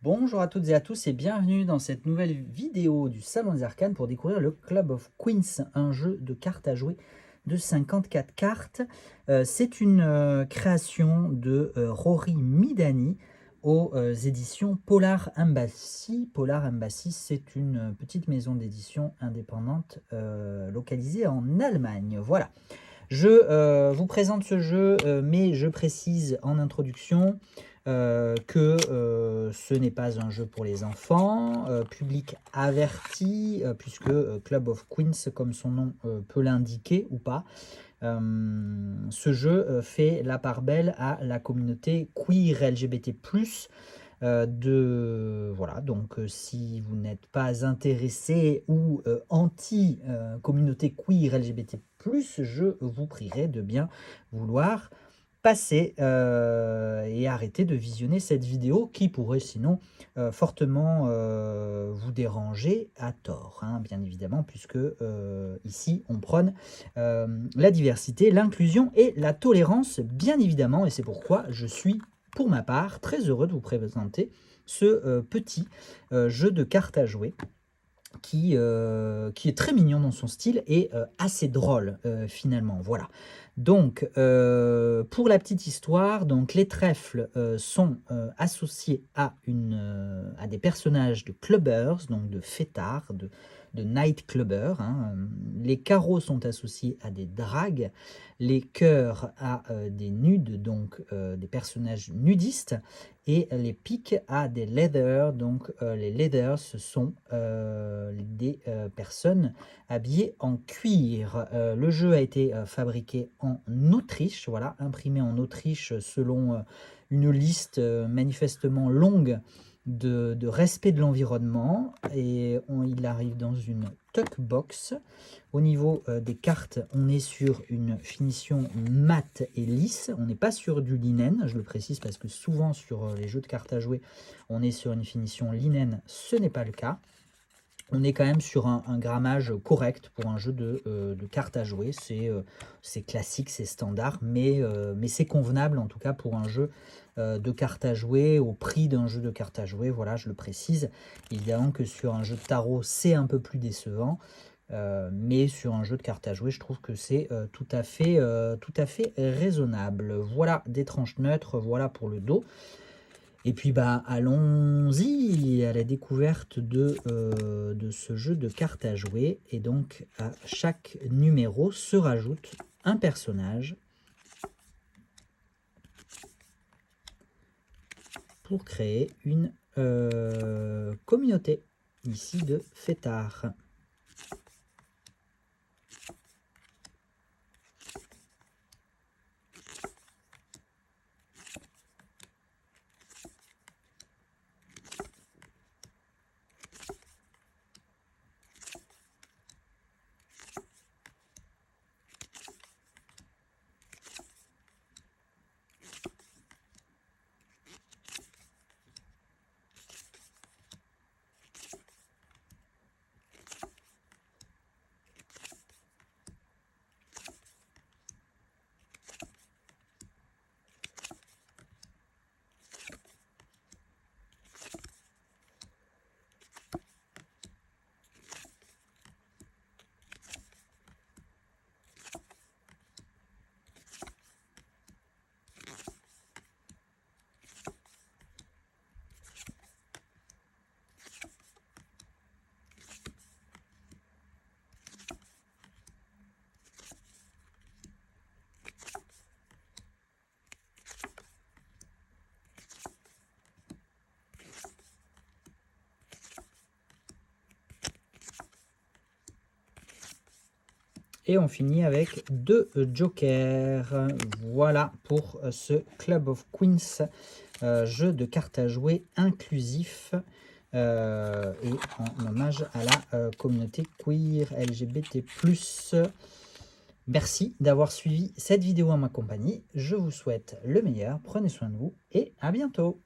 Bonjour à toutes et à tous et bienvenue dans cette nouvelle vidéo du Salon des Arcanes pour découvrir le Club of Queens, un jeu de cartes à jouer de 54 cartes. C'est une création de Rory Midani aux éditions Polar Embassy. Polar Embassy, c'est une petite maison d'édition indépendante localisée en Allemagne. Voilà. Je vous présente ce jeu, mais je précise en introduction que ce n'est pas un jeu pour les enfants, public averti, puisque Club of Queens, comme son nom peut l'indiquer ou pas, ce jeu fait la part belle à la communauté queer LGBT+, voilà, donc si vous n'êtes pas intéressé ou anti communauté queer LGBT+, je vous prierai de bien vouloir passer et arrêter de visionner cette vidéo qui pourrait sinon fortement vous déranger à tort, hein, bien évidemment, puisque ici on prône la diversité, l'inclusion et la tolérance, bien évidemment, et c'est pourquoi je suis pour ma part très heureux de vous présenter ce petit jeu de cartes à jouer qui est très mignon dans son style et assez drôle finalement. Voilà. Donc, pour la petite histoire, donc les trèfles sont associés à des personnages de clubbers, donc de fêtards, de nightclubbers, hein. Les carreaux sont associés à des dragues, les cœurs à des nudes, donc des personnages nudistes, et les piques à des leathers. Donc les leathers, ce sont des personnes habillées en cuir. Le jeu a été fabriqué en Autriche, voilà, imprimé en Autriche selon une liste manifestement longue de respect de l'environnement, et il arrive dans une tuck box. Au niveau des cartes, on est sur une finition mat et lisse. On n'est pas sur du linen, je le précise parce que souvent sur les jeux de cartes à jouer, on est sur une finition linen. Ce n'est pas le cas. On est quand même sur un grammage correct pour un jeu de cartes à jouer. C'est classique, c'est standard, mais c'est convenable en tout cas pour un jeu de cartes à jouer, au prix d'un jeu de cartes à jouer. Voilà, je le précise. Évidemment que sur un jeu de tarot, c'est un peu plus décevant. Mais sur un jeu de cartes à jouer, je trouve que c'est tout à fait raisonnable. Voilà des tranches neutres, voilà pour le dos. Et puis bah, allons-y à la découverte de ce jeu de cartes à jouer. Et donc à chaque numéro se rajoute un personnage pour créer une communauté ici de fêtards. Et on finit avec 2 jokers. Voilà pour ce Club of Queens, jeu de cartes à jouer inclusif et en hommage à la communauté queer LGBT+. Merci d'avoir suivi cette vidéo en ma compagnie. Je vous souhaite le meilleur. Prenez soin de vous et à bientôt.